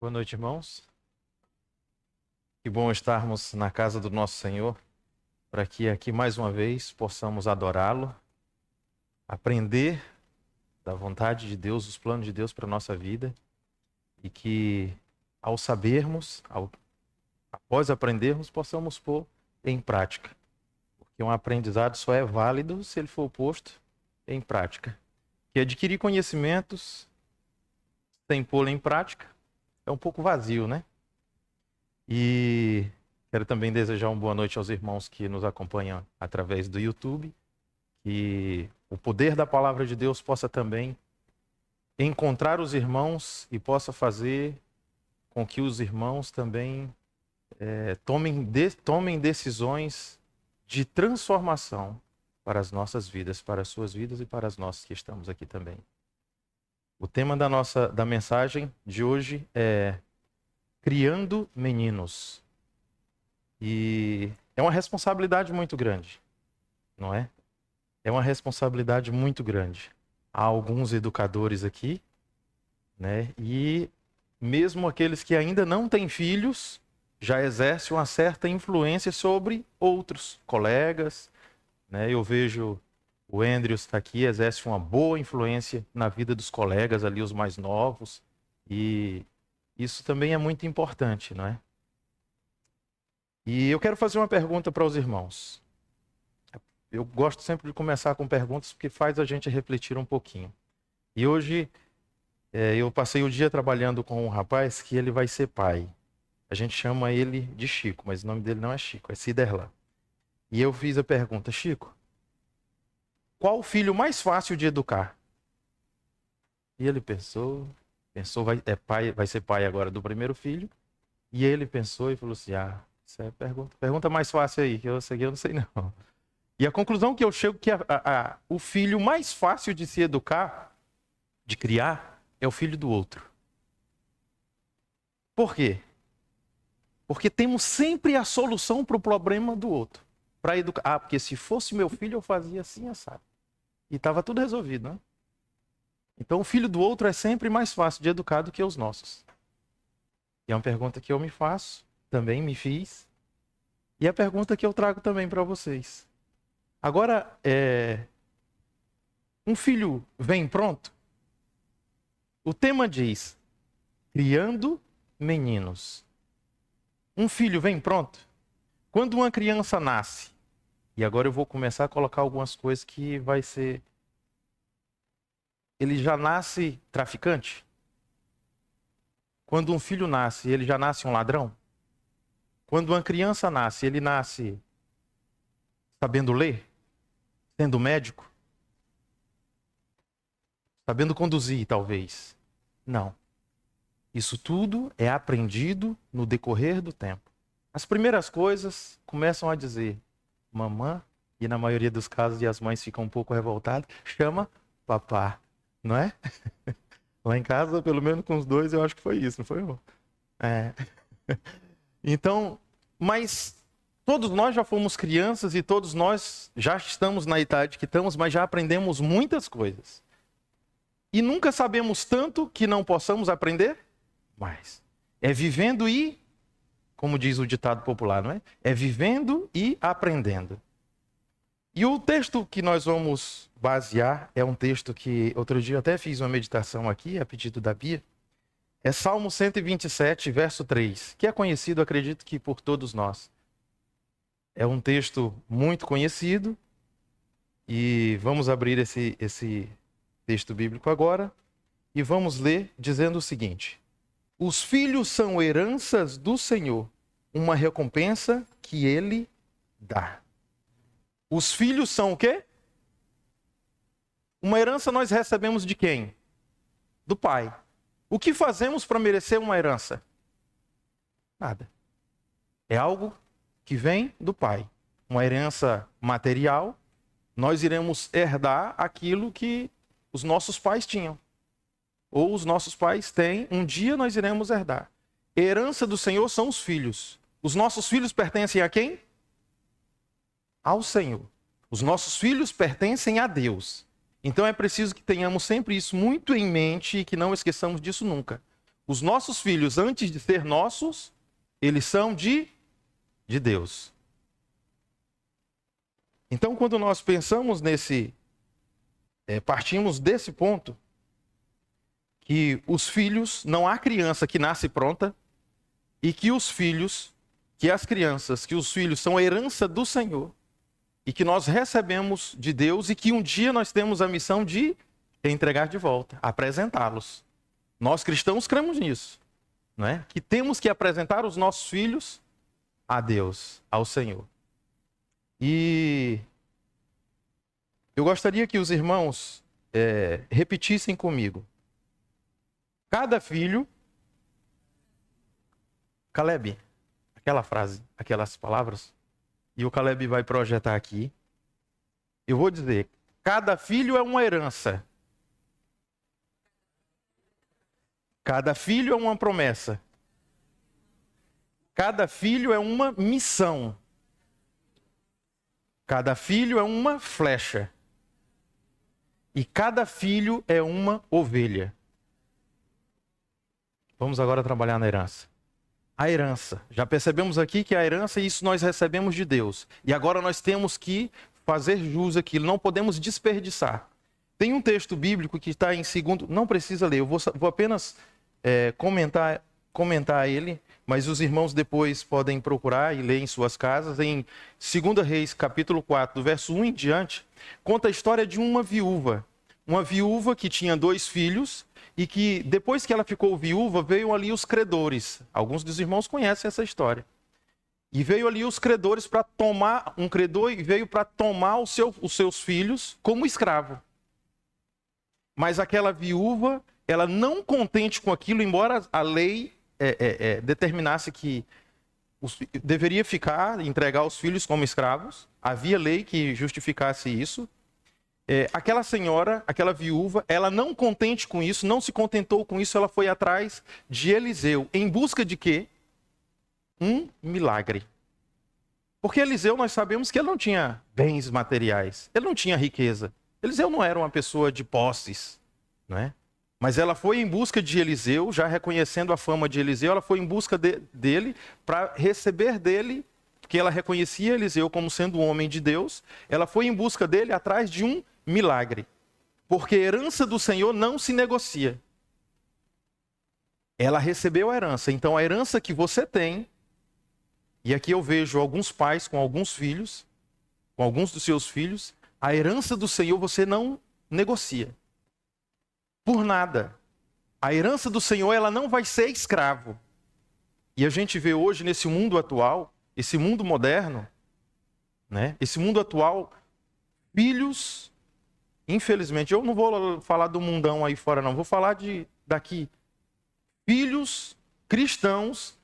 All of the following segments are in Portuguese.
Boa noite, irmãos. Que bom estarmos na casa do nosso Senhor, para que aqui mais uma vez possamos adorá-lo, aprender da vontade de Deus, os planos de Deus para a nossa vida, e que ao sabermos, após aprendermos, possamos pôr em prática. Porque um aprendizado só é válido se ele for posto em prática. Que adquirir conhecimentos sem pô-lo em prática é um pouco vazio, né? E quero também desejar uma boa noite aos irmãos que nos acompanham através do YouTube. Que o poder da palavra de Deus possa também encontrar os irmãos e possa fazer com que os irmãos também tomem decisões de transformação para as nossas vidas, para as suas vidas e para as nossas que estamos aqui também. O tema da mensagem de hoje é Criando Meninos. E é uma responsabilidade muito grande, não é? É uma responsabilidade muito grande. Há alguns educadores aqui, né? E mesmo aqueles que ainda não têm filhos, já exercem uma certa influência sobre outros colegas, né? Eu vejo o Andrews está aqui, exerce uma boa influência na vida dos colegas ali, os mais novos. E isso também é muito importante, não é? E eu quero fazer uma pergunta para os irmãos. Eu gosto sempre de começar com perguntas porque faz a gente refletir um pouquinho. E hoje eu passei o dia trabalhando com um rapaz que ele vai ser pai. A gente chama ele de Chico, mas o nome dele não é Chico, é Ciderlan. E eu fiz a pergunta: Chico, qual o filho mais fácil de educar? E ele pensou, vai ser pai agora do primeiro filho. E ele pensou e falou assim: isso é pergunta mais fácil aí, que eu não sei não. E a conclusão que eu chego é que o filho mais fácil de se educar, de criar, é o filho do outro. Por quê? Porque temos sempre a solução para o problema do outro. Para educar. Porque se fosse meu filho, eu fazia assim, assado. E estava tudo resolvido, né? Então o filho do outro é sempre mais fácil de educar do que os nossos. E é uma pergunta que eu me faço, também me fiz. E é a pergunta que eu trago também para vocês. Agora, um filho vem pronto? O tema diz, criando meninos. Um filho vem pronto? Quando uma criança nasce, e agora eu vou começar a colocar algumas coisas que vai ser... Ele já nasce traficante? Quando um filho nasce, ele já nasce um ladrão? Quando uma criança nasce, ele nasce sabendo ler? Sendo médico? Sabendo conduzir, talvez? Não. Isso tudo é aprendido no decorrer do tempo. As primeiras coisas começam a dizer mamã, e na maioria dos casos, e as mães ficam um pouco revoltadas, chama papá, não é? Lá em casa, pelo menos com os dois, eu acho que foi isso, não foi? Então, mas todos nós já fomos crianças e todos nós já estamos na idade que estamos, mas já aprendemos muitas coisas. E nunca sabemos tanto que não possamos aprender mais. É vivendo e, como diz o ditado popular, não é? É vivendo e aprendendo. E o texto que nós vamos basear é um texto que outro dia eu até fiz uma meditação aqui, a pedido da Bia. É Salmo 127, verso 3, que é conhecido, acredito que por todos nós. É um texto muito conhecido e vamos abrir esse texto bíblico agora e vamos ler dizendo o seguinte: os filhos são heranças do Senhor, uma recompensa que Ele dá. Os filhos são o quê? Uma herança nós recebemos de quem? Do Pai. O que fazemos para merecer uma herança? Nada. É algo que vem do Pai. Uma herança material, nós iremos herdar aquilo que os nossos pais tinham. Ou os nossos pais têm, um dia nós iremos herdar. Herança do Senhor são os filhos. Os nossos filhos pertencem a quem? Ao Senhor. Os nossos filhos pertencem a Deus. Então é preciso que tenhamos sempre isso muito em mente e que não esqueçamos disso nunca. Os nossos filhos, antes de ser nossos, eles são de Deus. Então, quando nós pensamos partimos desse ponto, que os filhos, não há criança que nasce pronta, e que os filhos, que as crianças, que os filhos são a herança do Senhor, e que nós recebemos de Deus, e que um dia nós temos a missão de entregar de volta, apresentá-los. Nós cristãos cremos nisso, não é? Que temos que apresentar os nossos filhos a Deus, ao Senhor. E eu gostaria que os irmãos repetissem comigo. Cada filho... Caleb, aquela frase, aquelas palavras, e o Caleb vai projetar aqui. Eu vou dizer, cada filho é uma herança. Cada filho é uma promessa. Cada filho é uma missão. Cada filho é uma flecha. E cada filho é uma ovelha. Vamos agora trabalhar na herança. A herança. Já percebemos aqui que a herança, isso nós recebemos de Deus. E agora nós temos que fazer jus àquilo. Não podemos desperdiçar. Tem um texto bíblico que está em segundo... Não precisa ler, eu vou apenas comentar ele, mas os irmãos depois podem procurar e ler em suas casas. Em 2 Reis, capítulo 4, do verso 1 em diante, conta a história de uma viúva. Uma viúva que tinha 2 filhos e que, depois que ela ficou viúva, veio ali os credores. Alguns dos irmãos conhecem essa história. E veio ali os credores para tomar, um credor veio para tomar os seus filhos como escravo. Mas aquela viúva, ela não contente com aquilo, embora a lei determinasse que deveria entregar os filhos como escravos, havia lei que justificasse isso. Aquela senhora, aquela viúva, ela não contente com isso, não se contentou com isso, ela foi atrás de Eliseu. Em busca de quê? Um milagre. Porque Eliseu, nós sabemos que ele não tinha bens materiais, ele não tinha riqueza. Eliseu não era uma pessoa de posses, não é? Mas ela foi em busca de Eliseu, já reconhecendo a fama de Eliseu, ela foi em busca dele para receber dele, porque ela reconhecia Eliseu como sendo um homem de Deus, ela foi em busca dele atrás de um milagre. Porque a herança do Senhor não se negocia. Ela recebeu a herança. Então a herança que você tem, e aqui eu vejo alguns pais com alguns filhos, com alguns dos seus filhos, a herança do Senhor você não negocia. Por nada. A herança do Senhor, ela não vai ser escravo. E a gente vê hoje nesse mundo atual, esse mundo moderno, né? Esse mundo atual, filhos, infelizmente, eu não vou falar do mundão aí fora não, vou falar daqui. Filhos cristãos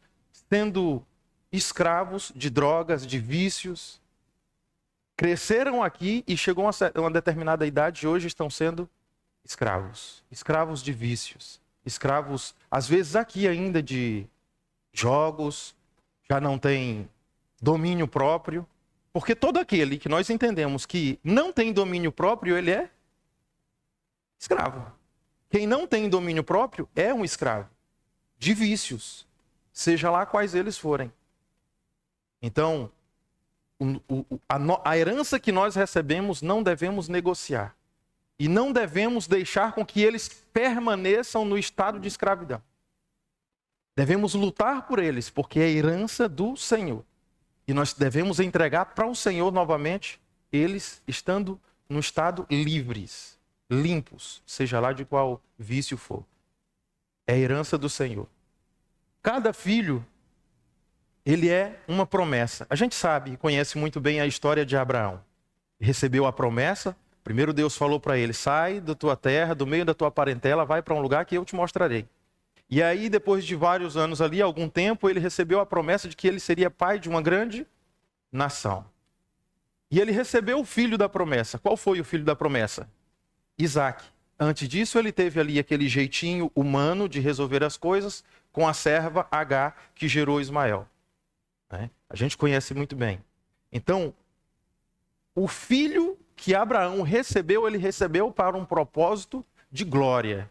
sendo escravos de drogas, de vícios, cresceram aqui e chegou a uma determinada idade e hoje estão sendo escravos de vícios, escravos, às vezes aqui ainda de jogos, já não tem domínio próprio, porque todo aquele que nós entendemos que não tem domínio próprio, ele é escravo. Quem não tem domínio próprio é um escravo de vícios, seja lá quais eles forem. Então, a herança que nós recebemos não devemos negociar. E não devemos deixar com que eles permaneçam no estado de escravidão. Devemos lutar por eles, porque é a herança do Senhor. E nós devemos entregar para o Senhor novamente, eles estando no estado livres, limpos, seja lá de qual vício for. É a herança do Senhor. Cada filho, ele é uma promessa. A gente sabe, conhece muito bem a história de Abraão. Recebeu a promessa. Primeiro Deus falou para ele, sai da tua terra, do meio da tua parentela, vai para um lugar que eu te mostrarei. E aí, depois de vários anos ali, algum tempo, ele recebeu a promessa de que ele seria pai de uma grande nação. E ele recebeu o filho da promessa. Qual foi o filho da promessa? Isaac. Antes disso, ele teve ali aquele jeitinho humano de resolver as coisas com a serva Agar, que gerou Ismael. A gente conhece muito bem. Então, o filho que Abraão recebeu, ele recebeu para um propósito de glória,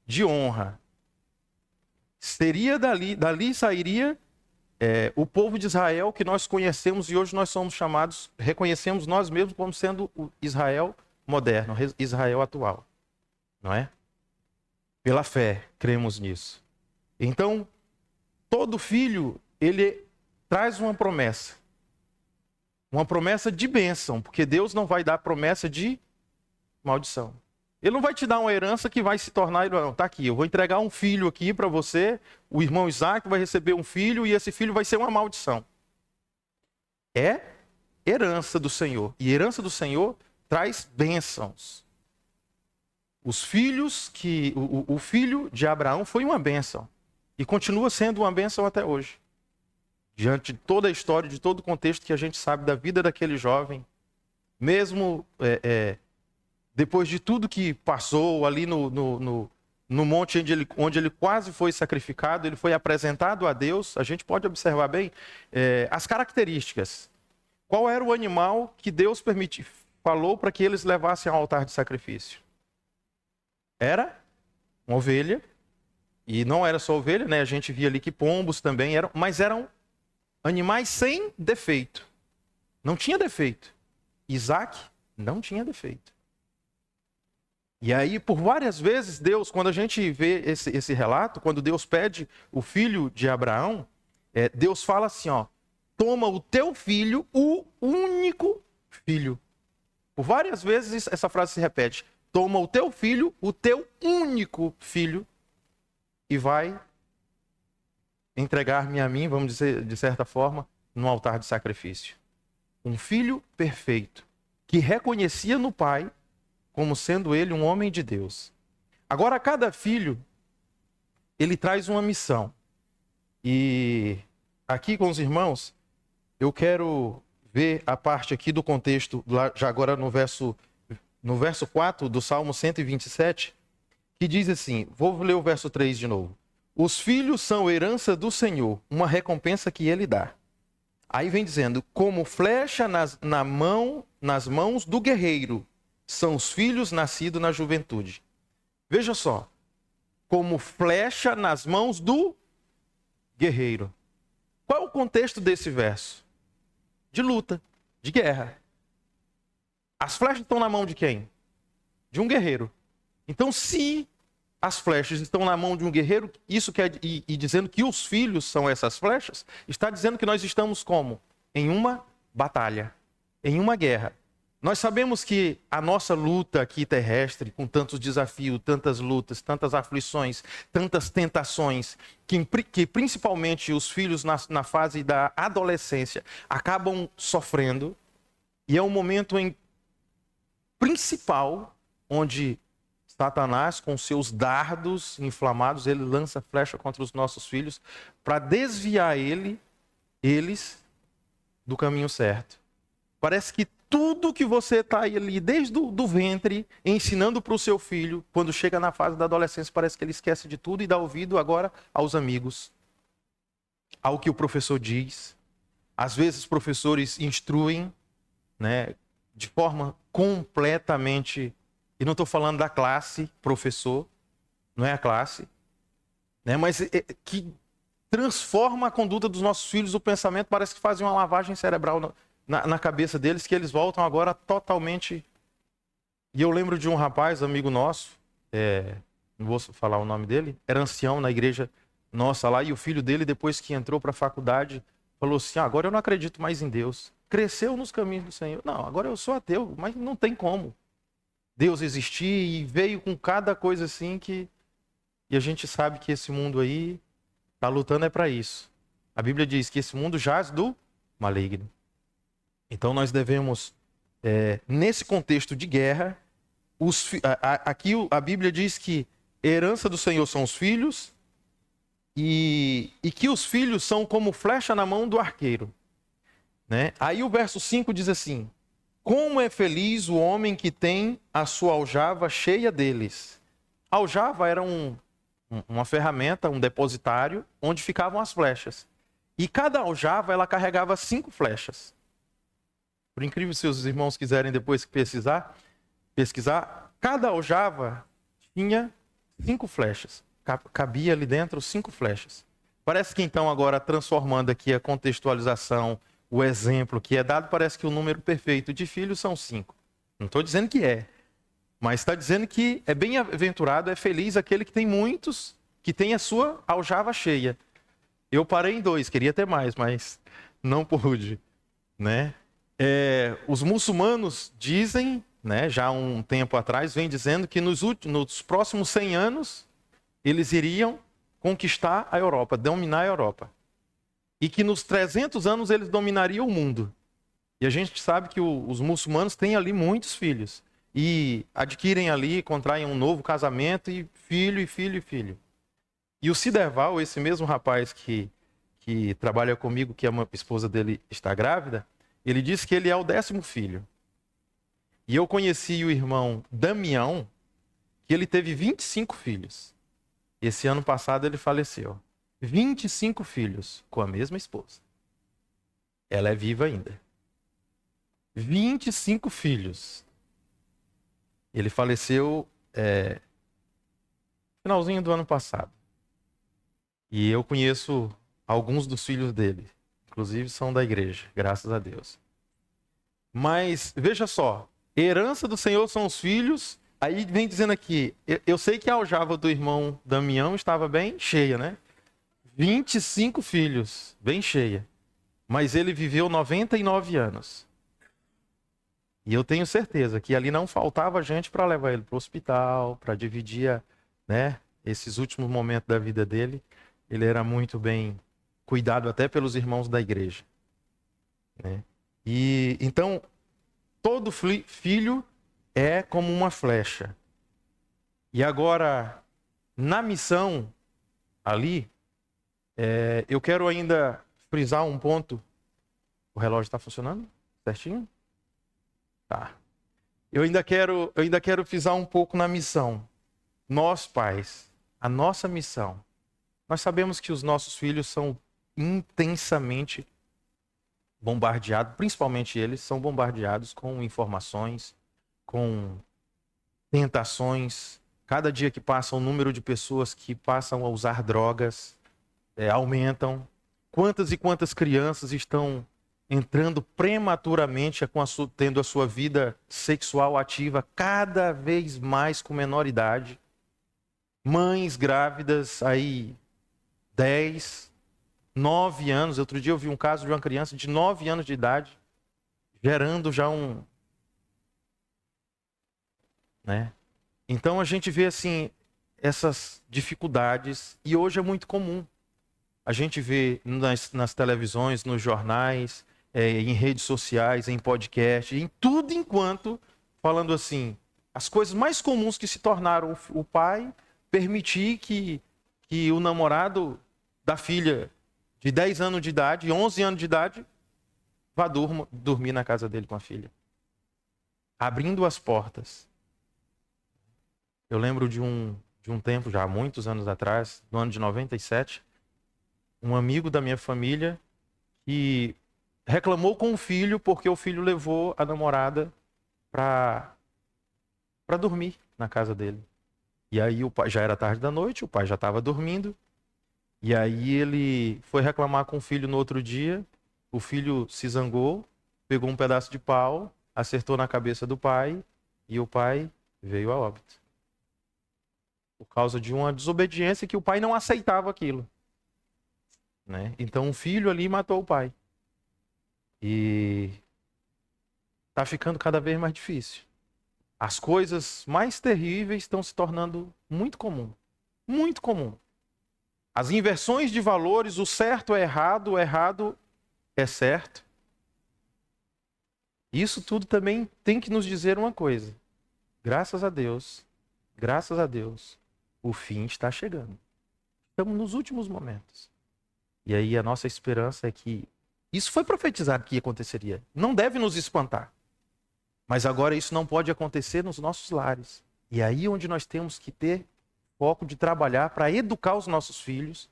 de honra. Dali sairia o povo de Israel que nós conhecemos e hoje nós somos chamados, reconhecemos nós mesmos como sendo o Israel moderno, Israel atual, não é? Pela fé, cremos nisso. Então, todo filho, ele traz uma promessa de bênção, porque Deus não vai dar promessa de maldição. Ele não vai te dar uma herança que vai se tornar, não, tá aqui, eu vou entregar um filho aqui para você, o irmão Isaac vai receber um filho e esse filho vai ser uma maldição. É herança do Senhor. E herança do Senhor traz bênçãos. Os filhos o filho de Abraão foi uma bênção e continua sendo uma bênção até hoje. Diante de toda a história, de todo o contexto que a gente sabe da vida daquele jovem, mesmo depois de tudo que passou ali no monte onde ele quase foi sacrificado, ele foi apresentado a Deus. A gente pode observar bem as características. Qual era o animal que Deus falou para que eles levassem ao altar de sacrifício? Era uma ovelha, e não era só ovelha, né? A gente via ali que pombos também eram, mas eram animais sem defeito. Não tinha defeito. Isaac não tinha defeito. E aí, por várias vezes, Deus, quando a gente vê esse relato, quando Deus pede o filho de Abraão, Deus fala assim, ó, toma o teu filho, o único filho. Por várias vezes essa frase se repete. Toma o teu filho, o teu único filho, e vai entregar-me a mim, vamos dizer, de certa forma, no altar de sacrifício. Um filho perfeito, que reconhecia no pai como sendo ele um homem de Deus. Agora, cada filho, ele traz uma missão. E aqui com os irmãos, eu quero ver a parte aqui do contexto, já agora no verso 4 do Salmo 127, que diz assim, vou ler o verso 3 de novo. Os filhos são herança do Senhor, uma recompensa que ele dá. Aí vem dizendo, como flecha nas mãos do guerreiro, são os filhos nascidos na juventude. Veja só, como flecha nas mãos do guerreiro. Qual é o contexto desse verso? De luta, de guerra. As flechas estão na mão de quem? De um guerreiro. Então, se as flechas estão na mão de um guerreiro, isso quer e dizendo que os filhos são essas flechas, está dizendo que nós estamos como? Em uma batalha, em uma guerra. Nós sabemos que a nossa luta aqui terrestre, com tantos desafios, tantas lutas, tantas aflições, tantas tentações, que principalmente os filhos na fase da adolescência acabam sofrendo, e é um momento principal onde Satanás, com seus dardos inflamados, ele lança flecha contra os nossos filhos para desviar eles do caminho certo. Parece que tudo que você está ali desde do ventre ensinando para o seu filho, quando chega na fase da adolescência, parece que ele esquece de tudo e dá ouvido agora aos amigos, ao que o professor diz. Às vezes professores instruem, né, de forma completamente... E não estou falando da classe professor, não é a classe, né, mas que transforma a conduta dos nossos filhos, o pensamento, parece que fazem uma lavagem cerebral na cabeça deles, que eles voltam agora totalmente... E eu lembro de um rapaz, amigo nosso, não vou falar o nome dele, era ancião na igreja nossa lá, e o filho dele, depois que entrou para a faculdade, falou assim, agora eu não acredito mais em Deus. Cresceu nos caminhos do Senhor. Não, agora eu sou ateu, mas não tem como Deus existir, e veio com cada coisa assim que... E a gente sabe que esse mundo aí está lutando para isso. A Bíblia diz que esse mundo jaz do maligno. Então nós devemos, nesse contexto de guerra, aqui a Bíblia diz que herança do Senhor são os filhos, e que os filhos são como flecha na mão do arqueiro. Né? Aí o verso 5 diz assim, como é feliz o homem que tem a sua aljava cheia deles. A aljava era uma ferramenta, um depositário, onde ficavam as flechas. E cada aljava, ela carregava 5 flechas. Por incrível, se os irmãos quiserem depois pesquisar, cada aljava tinha 5 flechas. cabia ali dentro 5 flechas. Parece que então agora transformando aqui a contextualização, o exemplo que é dado, parece que o número perfeito de filhos são 5. Não estou dizendo que é, mas está dizendo que é bem-aventurado, é feliz aquele que tem muitos, que tem a sua aljava cheia. Eu parei em 2, queria ter mais, mas não pude, né? Os muçulmanos dizem, né, já há um tempo atrás, vem dizendo que nos próximos 100 anos eles iriam conquistar a Europa, dominar a Europa. E que nos 300 anos eles dominariam o mundo. E a gente sabe que os muçulmanos têm ali muitos filhos. E adquirem ali, contraem um novo casamento, e filho, e filho, e filho. E o Siderval, esse mesmo rapaz que trabalha comigo, que a esposa dele está grávida, ele disse que ele é o 10º filho. E eu conheci o irmão Damião, que ele teve 25 filhos. Esse ano passado ele faleceu. 25 filhos com a mesma esposa. Ela é viva ainda. 25 filhos. Ele faleceu finalzinho do ano passado. E eu conheço alguns dos filhos dele. Inclusive são da igreja, graças a Deus. Mas, veja só. Herança do Senhor são os filhos. Aí vem dizendo aqui, eu sei que a aljava do irmão Damião estava bem cheia, né? 25 filhos, bem cheia. Mas ele viveu 99 anos. E eu tenho certeza que ali não faltava gente para levar ele para o hospital, para dividir, né, esses últimos momentos da vida dele. Ele era muito bem cuidado até pelos irmãos da igreja, né? E então todo filho é como uma flecha. E agora na missão ali, eu quero ainda frisar um ponto. O relógio está funcionando certinho? Tá. Eu ainda quero frisar um pouco na missão. Nós, pais, a nossa missão. Nós sabemos que os nossos filhos são intensamente bombardeados, principalmente eles são bombardeados com informações, com tentações. Cada dia que passa, o número de pessoas que passam a usar drogas aumentam. Quantas e quantas crianças estão entrando prematuramente, tendo a sua vida sexual ativa cada vez mais com menor idade. Mães grávidas aí 10, 9 anos. Outro dia eu vi um caso de uma criança de 9 anos de idade, gerando já né? Então a gente vê assim, essas dificuldades, e hoje é muito comum. A gente vê nas televisões, nos jornais, em redes sociais, em podcast, em tudo enquanto, falando assim, as coisas mais comuns que se tornaram o pai permitir que o namorado da filha de 10 anos de idade, 11 anos de idade, vá dormir na casa dele com a filha. Abrindo as portas. Eu lembro de um tempo, já há muitos anos atrás, no ano de 97, um amigo da minha família que reclamou com o filho porque o filho levou a namorada para dormir na casa dele. E aí o pai, já era tarde da noite, o pai já estava dormindo. E aí ele foi reclamar com o filho no outro dia. O filho se zangou, pegou um pedaço de pau, acertou na cabeça do pai e o pai veio a óbito. Por causa de uma desobediência que o pai não aceitava aquilo, né? Então o filho ali matou o pai. E está ficando cada vez mais difícil. As coisas mais terríveis estão se tornando muito comum. Muito comum. As inversões de valores, o certo é errado, o errado é certo. Isso tudo também tem que nos dizer uma coisa. Graças a Deus, o fim está chegando. Estamos nos últimos momentos. E aí a nossa esperança é que isso foi profetizado que aconteceria. Não deve nos espantar. Mas agora isso não pode acontecer nos nossos lares. E aí onde nós temos que ter foco de trabalhar para educar os nossos filhos,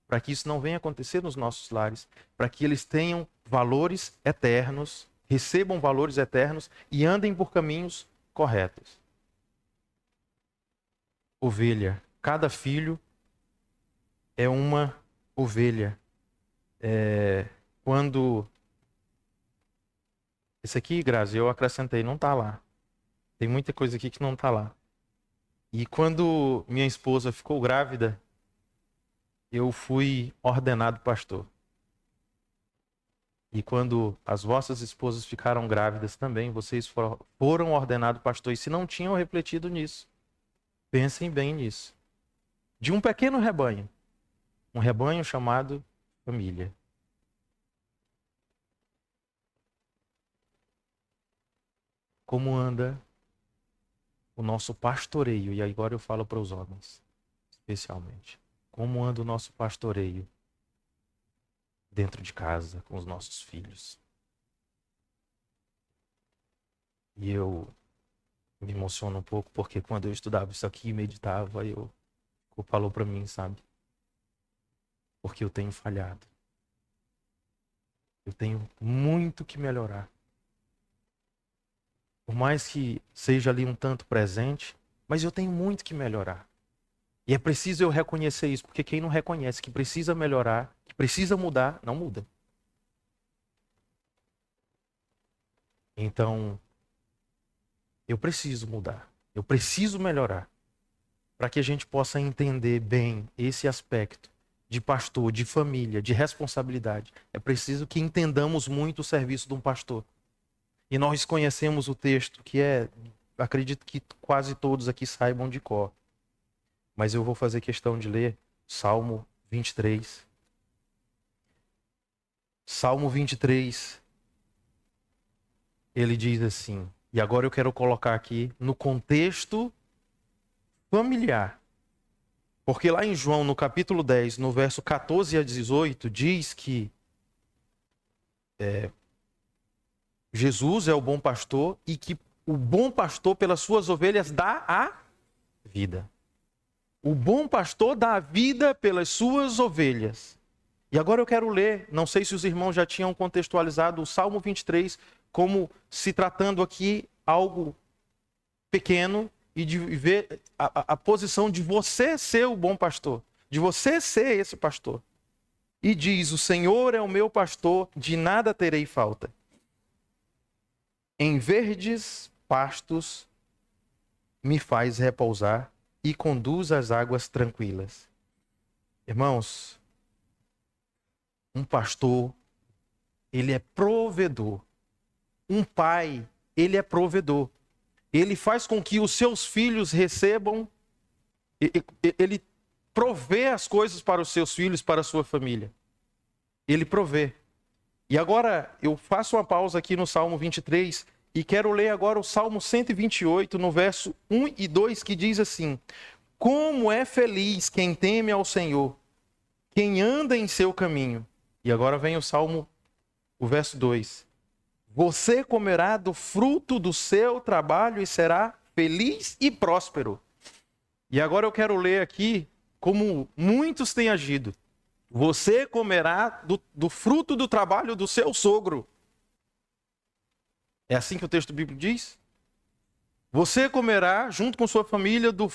para que isso não venha acontecer nos nossos lares, para que eles tenham valores eternos, recebam valores eternos e andem por caminhos corretos. Ovelha, cada filho é uma ovelha. Quando... Esse aqui, Grazi, eu acrescentei, não está lá. Tem muita coisa aqui que não está lá. E quando minha esposa ficou grávida, eu fui ordenado pastor. E quando as vossas esposas ficaram grávidas também, vocês foram ordenados pastor. E se não tinham refletido nisso, pensem bem nisso. De um pequeno rebanho. Um rebanho chamado família. Como anda o nosso pastoreio? E agora eu falo para os homens, especialmente. Como anda o nosso pastoreio dentro de casa, com os nossos filhos? E eu me emociono um pouco, porque quando eu estudava isso aqui e meditava, eu falou para mim, sabe? Porque eu tenho falhado. Eu tenho muito que melhorar. Por mais que seja ali um tanto presente, mas eu tenho muito que melhorar. E é preciso eu reconhecer isso, porque quem não reconhece que precisa melhorar, que precisa mudar, não muda. Então, eu preciso mudar. Eu preciso melhorar. Para que a gente possa entender bem esse aspecto de pastor, de família, de responsabilidade. É preciso que entendamos muito o serviço de um pastor. E nós conhecemos o texto que acredito que quase todos aqui saibam de cor. Mas eu vou fazer questão de ler Salmo 23. Salmo 23, ele diz assim, e agora eu quero colocar aqui no contexto familiar. Porque lá em João, no capítulo 10, no verso 14 a 18, diz que Jesus é o bom pastor e que o bom pastor pelas suas ovelhas dá a vida. O bom pastor dá a vida pelas suas ovelhas. E agora eu quero ler, não sei se os irmãos já tinham contextualizado o Salmo 23 como se tratando aqui algo pequeno e de ver a posição de você ser o bom pastor, de você ser esse pastor. E diz, o Senhor é o meu pastor, de nada terei falta. Em verdes pastos me faz repousar e conduz às águas tranquilas. Irmãos, um pastor, ele é provedor. Um pai, ele é provedor. Ele faz com que os seus filhos recebam, ele provê as coisas para os seus filhos, para a sua família. Ele provê. E agora eu faço uma pausa aqui no Salmo 23 e quero ler agora o Salmo 128, no verso 1 e 2, que diz assim: como é feliz quem teme ao Senhor, quem anda em seu caminho. E agora vem o Salmo, o verso 2. Você comerá do fruto do seu trabalho e será feliz e próspero. E agora eu quero ler aqui como muitos têm agido. Você comerá do fruto do trabalho do seu sogro. É assim que o texto bíblico diz? Você comerá, junto com sua família, do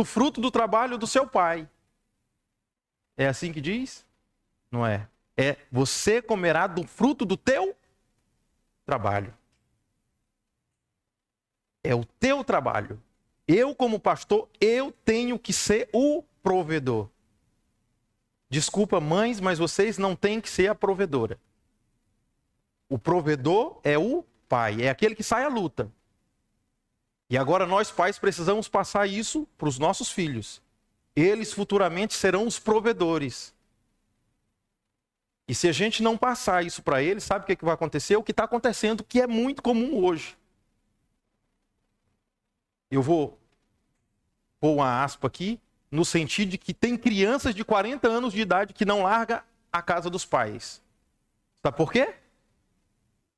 fruto do trabalho do seu pai. É assim que diz? Não é. É você comerá do fruto do teu trabalho. É o teu trabalho. Eu, como pastor, eu tenho que ser o provedor. Desculpa, mães, mas vocês não têm que ser a provedora. O provedor é o pai, é aquele que sai à luta. E agora nós, pais, precisamos passar isso para os nossos filhos. Eles futuramente serão os provedores. E se a gente não passar isso para eles, sabe o que vai acontecer? O que está acontecendo, que é muito comum hoje. Eu vou pôr uma aspa aqui, no sentido de que tem crianças de 40 anos de idade que não larga a casa dos pais. Sabe por quê?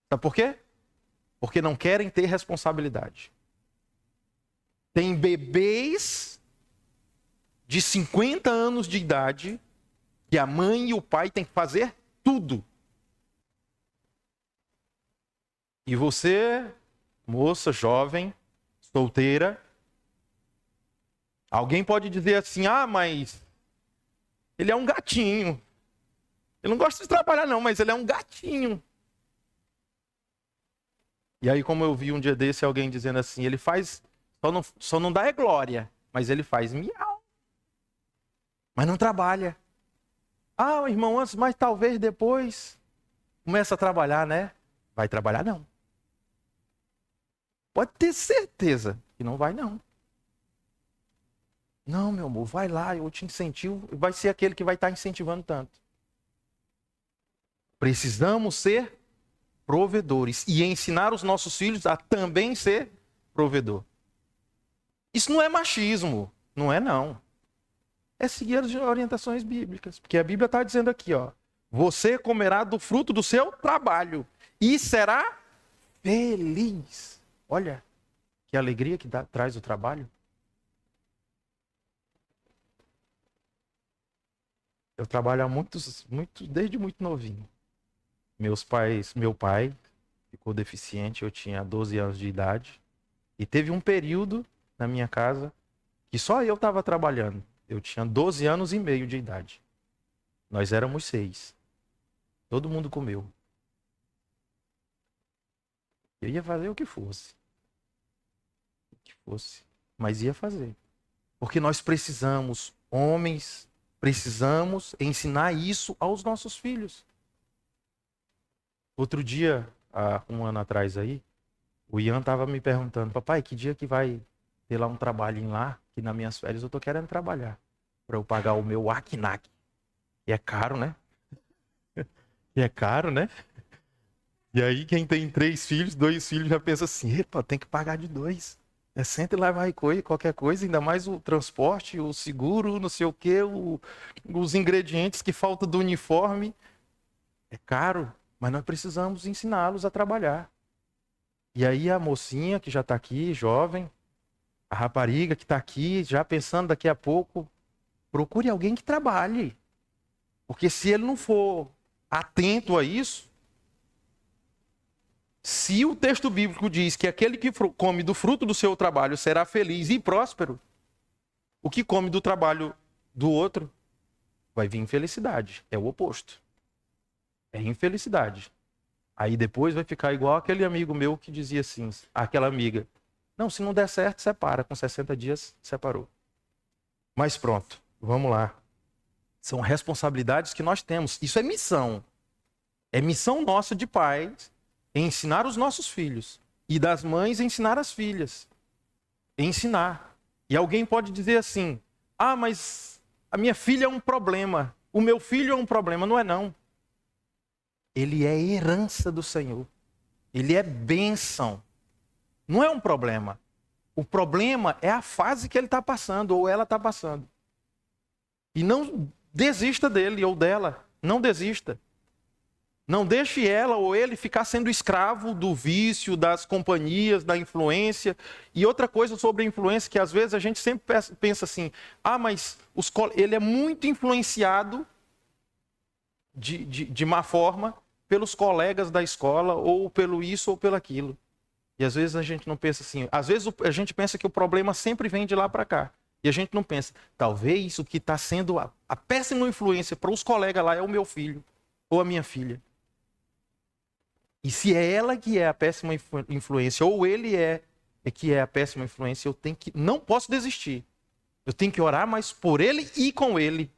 Sabe por quê? Porque não querem ter responsabilidade. Tem bebês de 50 anos de idade que a mãe e o pai têm que fazer tudo. E você, moça, jovem, solteira, alguém pode dizer assim, mas Ele é um gatinho. Ele não gosta de trabalhar não, mas ele é um gatinho. E aí, como eu vi um dia desse alguém dizendo assim, ele faz, só não dá é glória, mas ele faz miau. Mas não trabalha. Ah, irmão, antes, mas talvez depois começa a trabalhar, né? Vai trabalhar não. Pode ter certeza que não vai não. Não, meu amor, vai lá, eu te incentivo. Vai ser aquele que vai estar incentivando tanto. Precisamos ser provedores e ensinar os nossos filhos a também ser provedor. Isso não é machismo, não é não. É seguir as orientações bíblicas, porque a Bíblia está dizendo aqui, ó, você comerá do fruto do seu trabalho e será feliz. Olha, que alegria que traz o trabalho. Eu trabalho desde muito novinho. Meu pai ficou deficiente, eu tinha 12 anos de idade. E teve um período na minha casa que só eu estava trabalhando. Eu tinha 12 anos e meio de idade. Nós éramos 6. Todo mundo comeu. Eu ia fazer o que fosse. O que fosse. Mas ia fazer. Porque nós precisamos, homens, precisamos ensinar isso aos nossos filhos. Outro dia, há um ano atrás aí, o Ian estava me perguntando, papai, que dia que vai ter lá um trabalhinho lá, que nas minhas férias eu tô querendo trabalhar, para eu pagar o meu ACNAC. E é caro, né? E é caro, né? E aí quem tem 3 filhos, 2 filhos, já pensa assim, epa, tem que pagar de 2. É sempre levar qualquer coisa, ainda mais o transporte, o seguro, não sei o quê, os ingredientes que faltam do uniforme. É caro. Mas nós precisamos ensiná-los a trabalhar. E aí a mocinha que já está aqui, jovem, a rapariga que está aqui, já pensando daqui a pouco, procure alguém que trabalhe. Porque se ele não for atento a isso, se o texto bíblico diz que aquele que come do fruto do seu trabalho será feliz e próspero, o que come do trabalho do outro vai vir infelicidade. É o oposto. É infelicidade. Aí depois vai ficar igual aquele amigo meu que dizia assim, aquela amiga, não, se não der certo, separa. Com 60 dias, separou. Mas pronto, vamos lá. São responsabilidades que nós temos. Isso é missão. É missão nossa de pais ensinar os nossos filhos. E das mães ensinar as filhas. Ensinar. E alguém pode dizer assim, ah, mas a minha filha é um problema. O meu filho é um problema. Não é não. Ele é herança do Senhor. Ele é bênção. Não é um problema. O problema é a fase que ele está passando, ou ela está passando. E não desista dele ou dela. Não desista. Não deixe ela ou ele ficar sendo escravo do vício, das companhias, da influência. E outra coisa sobre a influência, que às vezes a gente sempre pensa assim, ah, mas ele é muito influenciado de má forma pelos colegas da escola, ou pelo isso ou pelo aquilo. E às vezes a gente não pensa assim. Às vezes a gente pensa que o problema sempre vem de lá para cá. E a gente não pensa, talvez o que está sendo a péssima influência para os colegas lá é o meu filho ou a minha filha. E se é ela que é a péssima influência, ou ele é que é a péssima influência, eu tenho que, não posso desistir. Eu tenho que orar, mas por ele e com ele.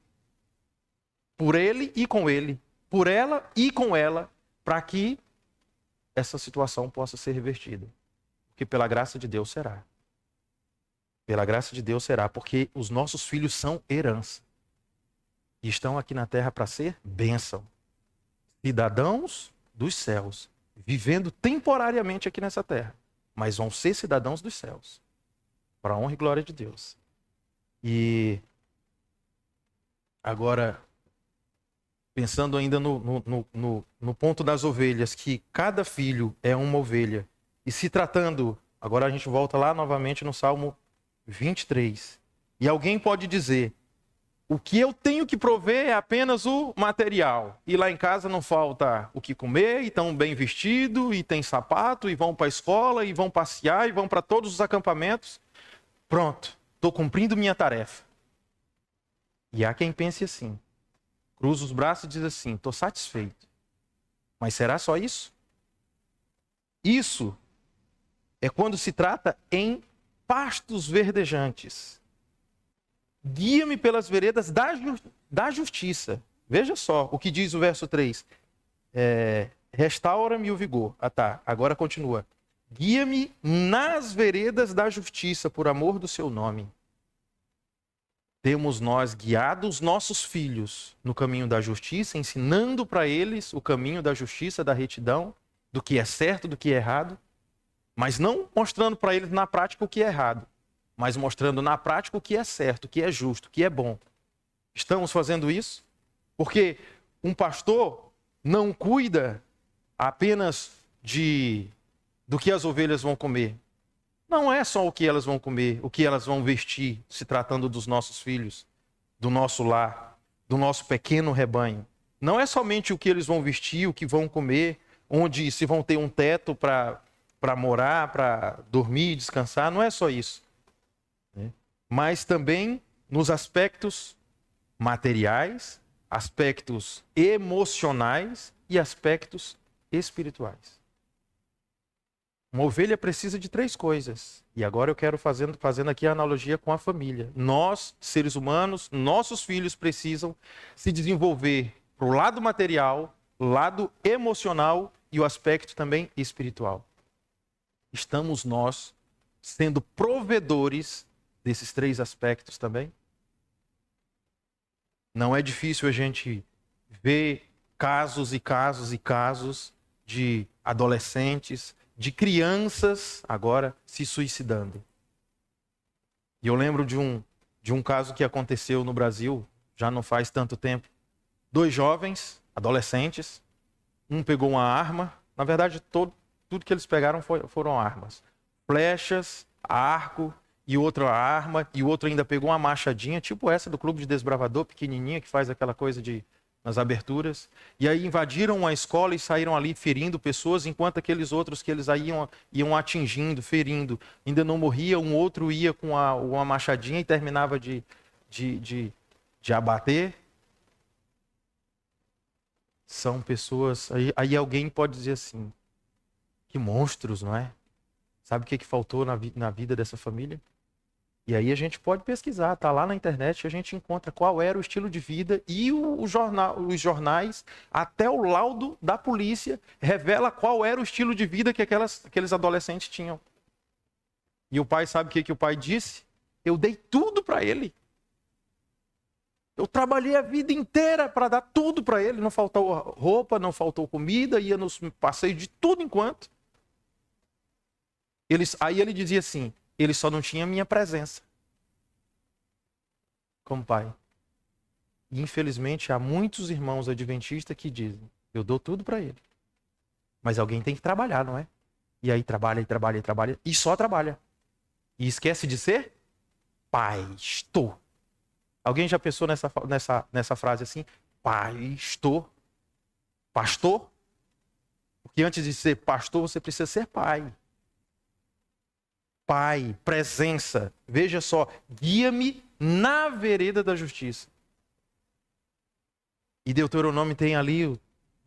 Por ele e com ele. Por ela e com ela, para que essa situação possa ser revertida. Porque pela graça de Deus será. Pela graça de Deus será, porque os nossos filhos são herança. E estão aqui na terra para ser bênção. Cidadãos dos céus, vivendo temporariamente aqui nessa terra, mas vão ser cidadãos dos céus. Para a honra e glória de Deus. E agora, pensando ainda no ponto das ovelhas, que cada filho é uma ovelha. E se tratando, agora a gente volta lá novamente no Salmo 23. E alguém pode dizer, o que eu tenho que prover é apenas o material. E lá em casa não falta o que comer, e estão bem vestidos, e tem sapato, e vão para a escola, e vão passear, e vão para todos os acampamentos. Pronto, estou cumprindo minha tarefa. E há quem pense assim. cruza os braços e diz assim: estou satisfeito. Mas será só isso? Isso é quando se trata em pastos verdejantes. Guia-me pelas veredas da justiça. Veja só o que diz o verso 3. Restaura-me o vigor. Agora continua. Guia-me nas veredas da justiça, por amor do seu nome. Temos nós guiado os nossos filhos no caminho da justiça, ensinando para eles o caminho da justiça, da retidão, do que é certo, do que é errado, mas não mostrando para eles na prática o que é errado, mas mostrando na prática o que é certo, o que é justo, o que é bom. Estamos fazendo isso? Porque um pastor não cuida apenas do que as ovelhas vão comer. Não é só o que elas vão comer, o que elas vão vestir, se tratando dos nossos filhos, do nosso lar, do nosso pequeno rebanho. Não é somente o que eles vão vestir, o que vão comer, onde se vão ter um teto para morar, para dormir, descansar. Não é só isso. Mas também nos aspectos materiais, aspectos emocionais e aspectos espirituais. Uma ovelha precisa de 3 coisas. E agora eu quero fazendo aqui a analogia com a família. Nós, seres humanos, nossos filhos precisam se desenvolver para o lado material, lado emocional e o aspecto também espiritual. Estamos nós sendo provedores desses 3 aspectos também? Não é difícil a gente ver casos e casos e casos de adolescentes, de crianças agora se suicidando. E eu lembro de um caso que aconteceu no Brasil, já não faz tanto tempo. 2 jovens, adolescentes, um pegou uma arma, na verdade tudo que eles pegaram foram armas. Flechas, arco e outra arma, e o outro ainda pegou uma machadinha, tipo essa do Clube de Desbravador, pequenininha, que faz aquela coisa nas aberturas, e aí invadiram uma escola e saíram ali ferindo pessoas, enquanto aqueles outros que eles aí iam atingindo, ferindo, ainda não morria, um outro ia com uma machadinha e terminava de abater. São pessoas... Aí alguém pode dizer assim, que monstros, não é? Sabe o que faltou na vida dessa família? E aí a gente pode pesquisar, tá lá na internet, a gente encontra qual era o estilo de vida e os jornais, até o laudo da polícia, revela qual era o estilo de vida que aqueles adolescentes tinham. E o pai, sabe o que o pai disse? Eu dei tudo para ele. Eu trabalhei a vida inteira para dar tudo para ele. Não faltou roupa, não faltou comida, ia nos passeios de tudo enquanto. Aí ele dizia assim, ele só não tinha minha presença como pai. E, infelizmente, há muitos irmãos adventistas que dizem, eu dou tudo para ele. Mas alguém tem que trabalhar, não é? E aí trabalha, e só trabalha. E esquece de ser pastor. Alguém já pensou nessa frase assim? Pastor? Pastor? Porque antes de ser pastor, você precisa ser pai. Pai, presença. Veja só, guia-me na vereda da justiça. E Deuteronômio tem ali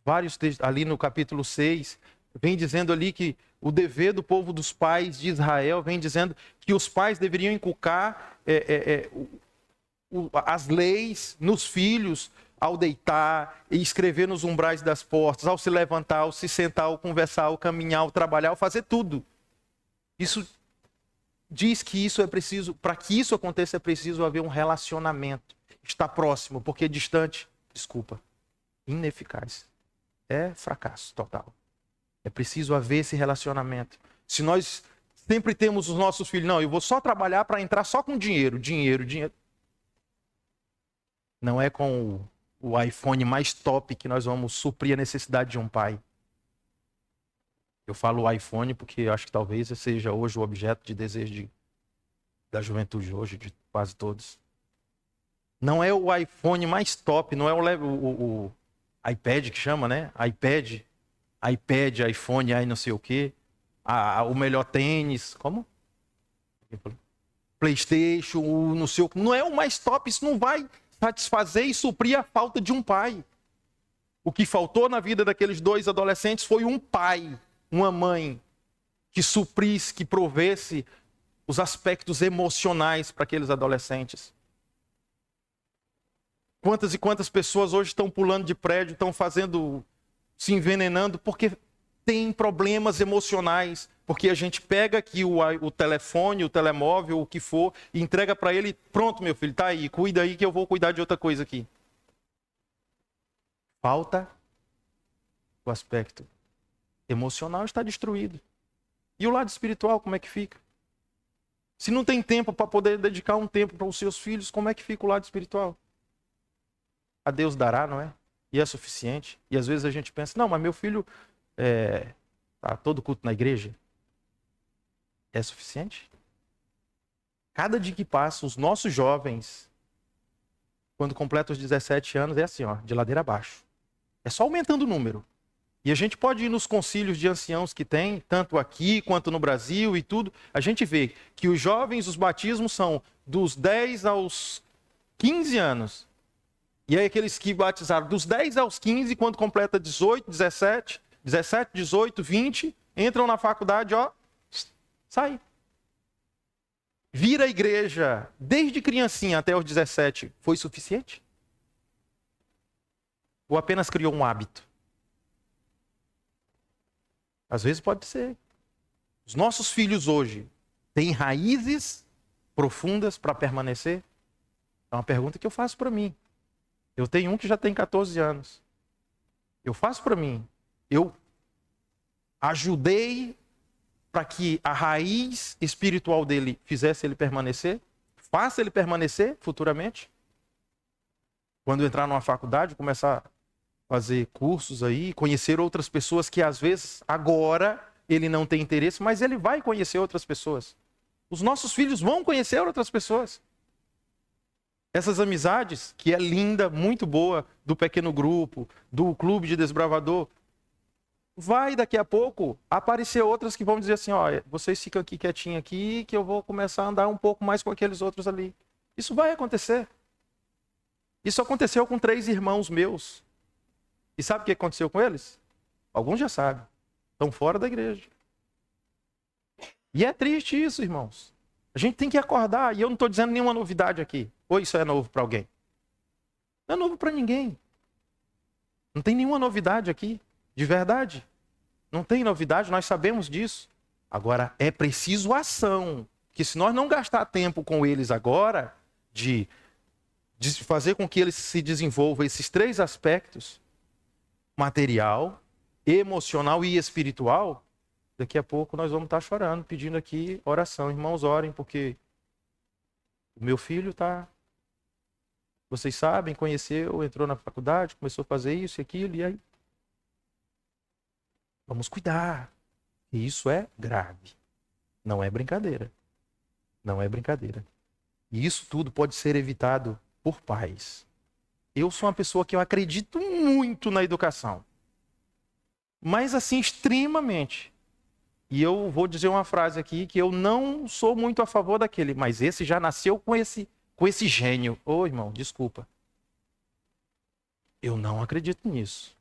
vários textos, ali no capítulo 6, vem dizendo ali que o dever do povo dos pais de Israel, vem dizendo que os pais deveriam inculcar as leis nos filhos ao deitar e escrever nos umbrais das portas, ao se levantar, ao se sentar, ao conversar, ao caminhar, ao trabalhar, ao fazer tudo. Isso diz que isso é preciso, para que isso aconteça é preciso haver um relacionamento. Estar próximo, porque distante, desculpa, ineficaz. É fracasso total. É preciso haver esse relacionamento. Se nós sempre temos os nossos filhos, não, eu vou só trabalhar para entrar só com dinheiro. Não é com o iPhone mais top que nós vamos suprir a necessidade de um pai. Eu falo o iPhone porque eu acho que talvez seja hoje o objeto de desejo da juventude hoje, de quase todos. Não é o iPhone mais top, não é o iPad que chama, né? iPad, iPhone, aí não sei o quê. O melhor tênis, como? PlayStation, não sei o que. Não é o mais top, isso não vai satisfazer e suprir a falta de um pai. O que faltou na vida daqueles 2 adolescentes foi um pai, uma mãe, que suprisse, que provesse os aspectos emocionais para aqueles adolescentes. Quantas e quantas pessoas hoje estão pulando de prédio, estão se envenenando, porque tem problemas emocionais. Porque a gente pega aqui o telefone, o telemóvel, o que for, e entrega para ele, pronto, meu filho, tá aí, cuida aí que eu vou cuidar de outra coisa aqui. Falta o aspecto emocional, está destruído. E o lado espiritual, como é que fica? Se não tem tempo para poder dedicar um tempo para os seus filhos, como é que fica o lado espiritual? A Deus dará, não é? E é suficiente. E às vezes a gente pensa, não, mas meu filho está todo culto na igreja. É suficiente? Cada dia que passa, os nossos jovens, quando completam os 17 anos, é assim, ó, de ladeira abaixo. É só aumentando o número. E a gente pode ir nos concílios de anciãos que tem, tanto aqui quanto no Brasil e tudo. A gente vê que os jovens, os batismos são dos 10 aos 15 anos. E aí aqueles que batizaram dos 10 aos 15, quando completa 18, 17, 18, 20, entram na faculdade, ó, sai. Vir à igreja desde criancinha até os 17 foi suficiente? Ou apenas criou um hábito? Às vezes pode ser. Os nossos filhos hoje têm raízes profundas para permanecer? É uma pergunta que eu faço para mim. Eu tenho um que já tem 14 anos. Eu faço para mim. Eu ajudei para que a raiz espiritual dele fizesse ele permanecer? Faça ele permanecer futuramente? Quando entrar numa faculdade, começar a fazer cursos aí, conhecer outras pessoas que às vezes agora ele não tem interesse, mas ele vai conhecer outras pessoas. Os nossos filhos vão conhecer outras pessoas. Essas amizades, que é linda, muito boa, do pequeno grupo, do clube de desbravador, vai daqui a pouco aparecer outras que vão dizer assim, ó, vocês ficam aqui quietinho aqui, que eu vou começar a andar um pouco mais com aqueles outros ali. Isso vai acontecer. Isso aconteceu com 3 irmãos meus. E sabe o que aconteceu com eles? Alguns já sabem. Estão fora da igreja. E é triste isso, irmãos. A gente tem que acordar. E eu não estou dizendo nenhuma novidade aqui. Ou isso é novo para alguém? Não é novo para ninguém. Não tem nenhuma novidade aqui. De verdade. Não tem novidade, nós sabemos disso. Agora, é preciso ação. Que se nós não gastar tempo com eles agora, de fazer com que eles se desenvolvam esses 3 aspectos, material, emocional e espiritual, daqui a pouco nós vamos estar chorando, pedindo aqui oração. Irmãos, orem, porque o meu filho está... Vocês sabem, conheceu, entrou na faculdade, começou a fazer isso e aquilo, e aí... Vamos cuidar. E isso é grave. Não é brincadeira. Não é brincadeira. E isso tudo pode ser evitado por pais. Eu sou uma pessoa que eu acredito muito na educação. Mas assim, extremamente. E eu vou dizer uma frase aqui que eu não sou muito a favor daquele, mas esse já nasceu com esse gênio. Ô, irmão, desculpa. Eu não acredito nisso.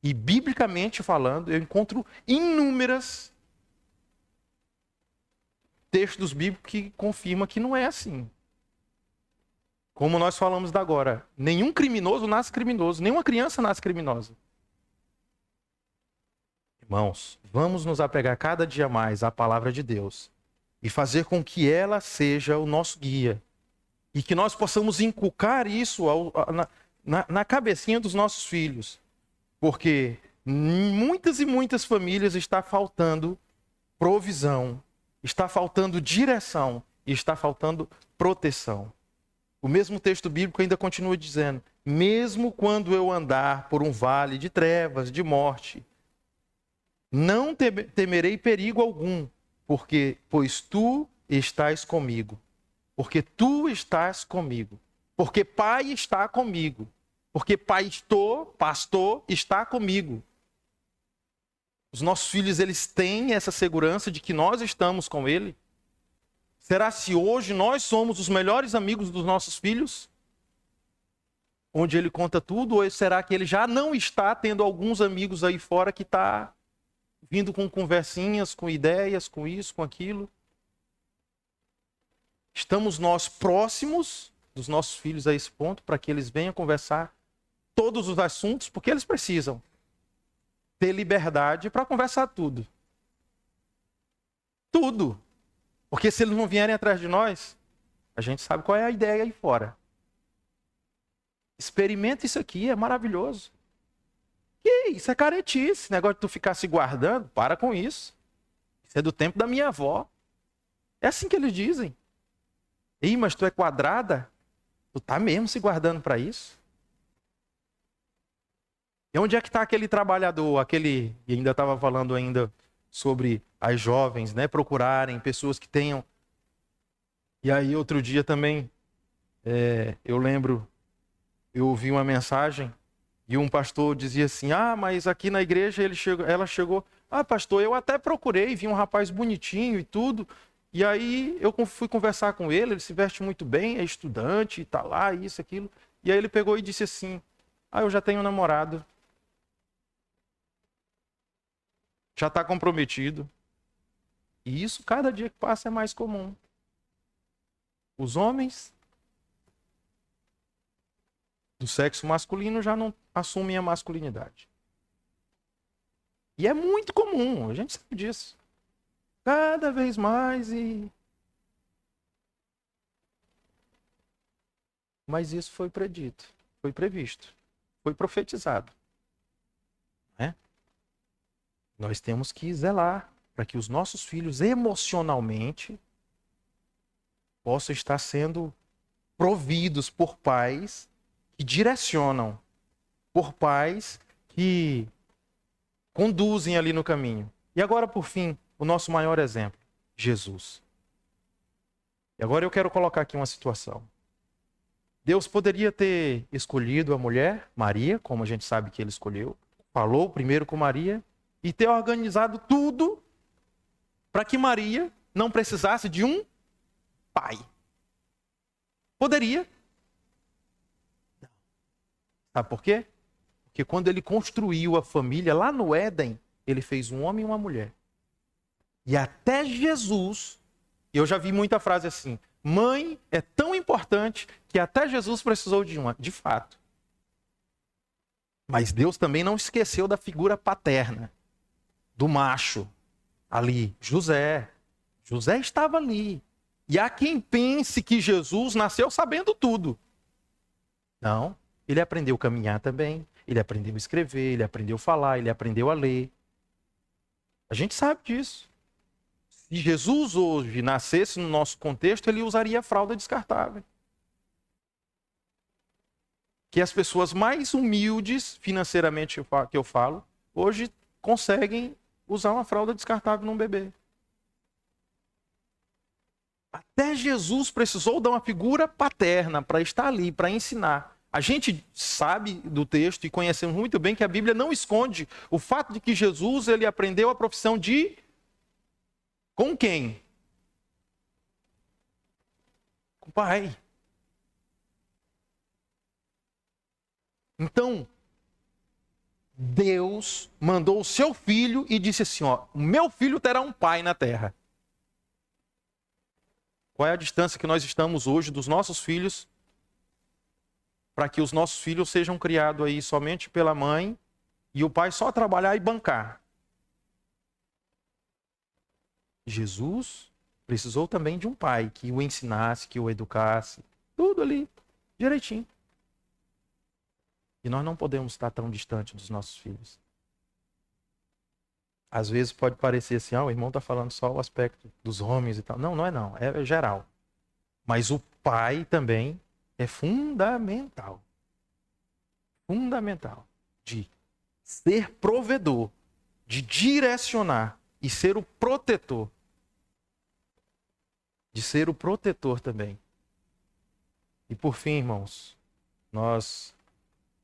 E biblicamente falando, eu encontro inúmeros textos bíblicos que confirmam que não é assim. Como nós falamos da agora, nenhum criminoso nasce criminoso, nenhuma criança nasce criminosa. Irmãos, vamos nos apegar cada dia mais à palavra de Deus e fazer com que ela seja o nosso guia. E que nós possamos inculcar isso na cabecinha dos nossos filhos. Porque muitas e muitas famílias está faltando provisão, está faltando direção e está faltando proteção. O mesmo texto bíblico ainda continua dizendo, mesmo quando eu andar por um vale de trevas, de morte, não temerei perigo algum, pois tu estás comigo. Porque tu estás comigo. Porque Pai está comigo. Porque pastor está comigo. Os nossos filhos, eles têm essa segurança de que nós estamos com ele. Será se hoje nós somos os melhores amigos dos nossos filhos? onde ele conta tudo, ou será que ele já não está tendo alguns amigos aí fora que está vindo com conversinhas, com ideias, com isso, com aquilo? Estamos nós próximos dos nossos filhos a esse ponto para que eles venham conversar todos os assuntos, porque eles precisam ter liberdade para conversar tudo. Tudo. Porque se eles não vierem atrás de nós, a gente sabe qual é a ideia aí fora. Experimenta isso aqui, é maravilhoso. E isso é caretice, negócio de tu ficar se guardando, para com isso. Isso é do tempo da minha avó. É assim que eles dizem. Ih, mas tu é quadrada? Tu tá mesmo se guardando para isso? E onde é que está aquele trabalhador, e ainda estava falando ainda sobre as jovens, né, procurarem pessoas que tenham. E aí outro dia também, eu lembro, eu ouvi uma mensagem e um pastor dizia assim: mas aqui na igreja ela chegou, pastor, eu até procurei, vi um rapaz bonitinho e tudo, e aí eu fui conversar com ele se veste muito bem, é estudante, tá lá, isso, aquilo. E aí ele pegou e disse assim: eu já tenho um namorado. Já está comprometido. E isso, cada dia que passa, é mais comum. Os homens do sexo masculino já não assumem a masculinidade. E é muito comum, a gente sabe disso. Cada vez mais Mas isso foi predito, foi previsto, foi profetizado. Né? Nós temos que zelar para que os nossos filhos emocionalmente possam estar sendo providos por pais que direcionam, por pais que conduzem ali no caminho. E agora, por fim, o nosso maior exemplo, Jesus. E agora eu quero colocar aqui uma situação. Deus poderia ter escolhido a mulher, Maria, como a gente sabe que ele escolheu, falou primeiro com Maria, e ter organizado tudo para que Maria não precisasse de um pai. Poderia. Sabe por quê? Porque quando ele construiu a família lá no Éden, ele fez um homem e uma mulher. E até Jesus, eu já vi muita frase assim: mãe é tão importante que até Jesus precisou de uma. De fato. Mas Deus também não esqueceu da figura paterna, do macho ali, José. José estava ali. E há quem pense que Jesus nasceu sabendo tudo. Não, ele aprendeu a caminhar também, ele aprendeu a escrever, ele aprendeu a falar, ele aprendeu a ler. A gente sabe disso. Se Jesus hoje nascesse no nosso contexto, ele usaria a fralda descartável. Que as pessoas mais humildes, financeiramente que eu falo, hoje conseguem usar uma fralda descartável num bebê. Até Jesus precisou dar uma figura paterna para estar ali, para ensinar. A gente sabe do texto e conhecemos muito bem que a Bíblia não esconde o fato de que Jesus ele aprendeu a profissão de... Com quem? Com o Pai. Então, Deus mandou o seu filho e disse assim: o meu filho terá um pai na terra. Qual é a distância que nós estamos hoje dos nossos filhos para que os nossos filhos sejam criados aí somente pela mãe e o pai só trabalhar e bancar? Jesus precisou também de um pai que o ensinasse, que o educasse, tudo ali, direitinho. E nós não podemos estar tão distante dos nossos filhos. Às vezes pode parecer assim: o irmão está falando só o aspecto dos homens e tal. Não, não é não, é geral. Mas o pai também é fundamental. Fundamental. De ser provedor, de direcionar e ser o protetor. De ser o protetor também. E por fim, irmãos, nós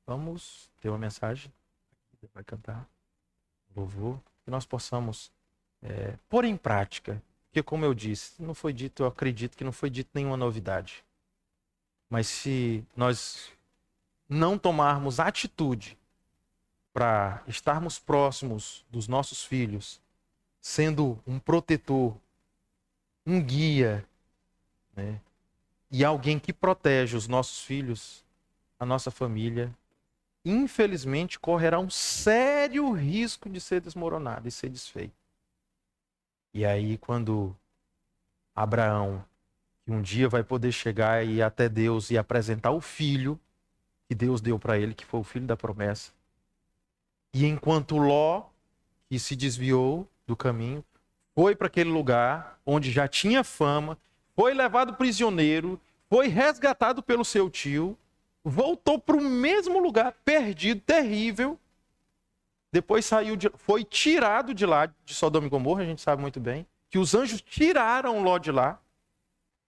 vamos ter uma mensagem. Vai cantar louvor. Que nós possamos pôr em prática. Porque, como eu disse, não foi dito, eu acredito que não foi dito nenhuma novidade. Mas se nós não tomarmos atitude para estarmos próximos dos nossos filhos, sendo um protetor, um guia, né? E alguém que protege os nossos filhos, a nossa família, infelizmente correrá um sério risco de ser desmoronado e ser desfeito. E aí, quando Abraão, que um dia vai poder chegar e ir até Deus e apresentar o filho que Deus deu para ele, que foi o filho da promessa. E enquanto Ló, que se desviou do caminho, foi para aquele lugar onde já tinha fama, foi levado prisioneiro, foi resgatado pelo seu tio, voltou para o mesmo lugar, perdido, terrível. Depois foi tirado de lá, de Sodoma e Gomorra, a gente sabe muito bem, que os anjos tiraram Ló de lá.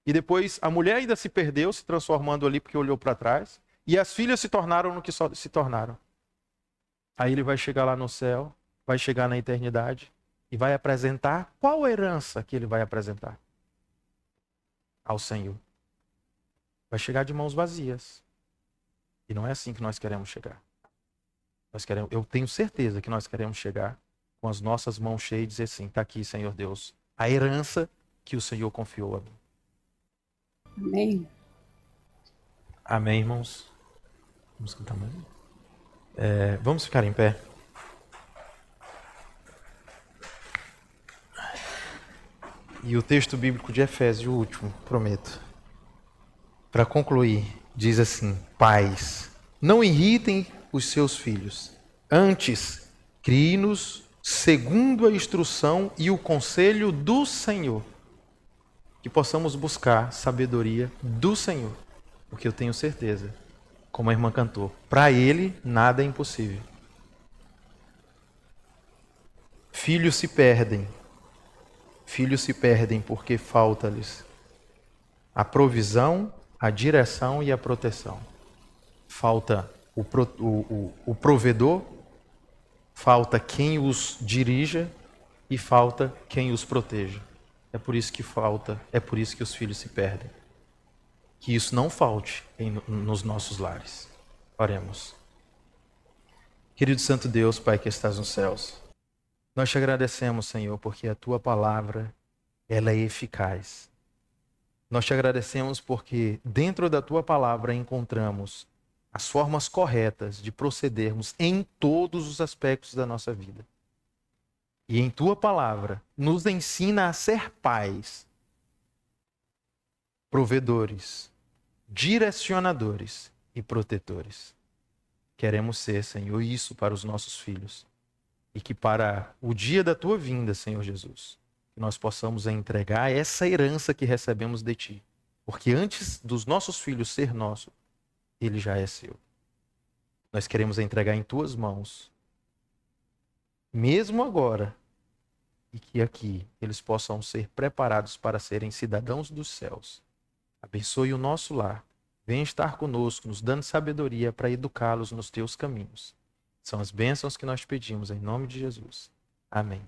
E depois a mulher ainda se perdeu, se transformando ali porque olhou para trás. E as filhas se tornaram no que se tornaram. Aí ele vai chegar lá no céu, vai chegar na eternidade e vai apresentar qual herança que ele vai apresentar ao Senhor. Vai chegar de mãos vazias. E não é assim que nós queremos chegar. Eu tenho certeza que nós queremos chegar com as nossas mãos cheias e dizer assim, está aqui, Senhor Deus, a herança que o Senhor confiou a mim. Amém. Amém, irmãos? Vamos cantar mais? Vamos ficar em pé. E o texto bíblico de Efésios, o último, prometo. Para concluir, diz assim: pais, não irritem os seus filhos. Antes, crie-nos segundo a instrução e o conselho do Senhor. Que possamos buscar sabedoria do Senhor. Porque eu tenho certeza, como a irmã cantou, para Ele nada é impossível. Filhos se perdem porque falta-lhes a provisão, a direção e a proteção. Falta o provedor, falta quem os dirija e falta quem os proteja. É por isso que os filhos se perdem. Que isso não falte nos nossos lares. Oremos. Querido Santo Deus, Pai que estás nos céus, nós te agradecemos, Senhor, porque a Tua palavra, ela é eficaz. Nós te agradecemos porque dentro da Tua palavra encontramos as formas corretas de procedermos em todos os aspectos da nossa vida. E em Tua palavra nos ensina a ser pais, provedores, direcionadores e protetores. Queremos ser, Senhor, isso para os nossos filhos. E que para o dia da Tua vinda, Senhor Jesus, que nós possamos entregar essa herança que recebemos de Ti. Porque antes dos nossos filhos ser nosso, ele já é seu. Nós queremos entregar em Tuas mãos, mesmo agora, e que aqui eles possam ser preparados para serem cidadãos dos céus. Abençoe o nosso lar. Venha estar conosco, nos dando sabedoria para educá-los nos Teus caminhos. São as bênçãos que nós pedimos em nome de Jesus. Amém.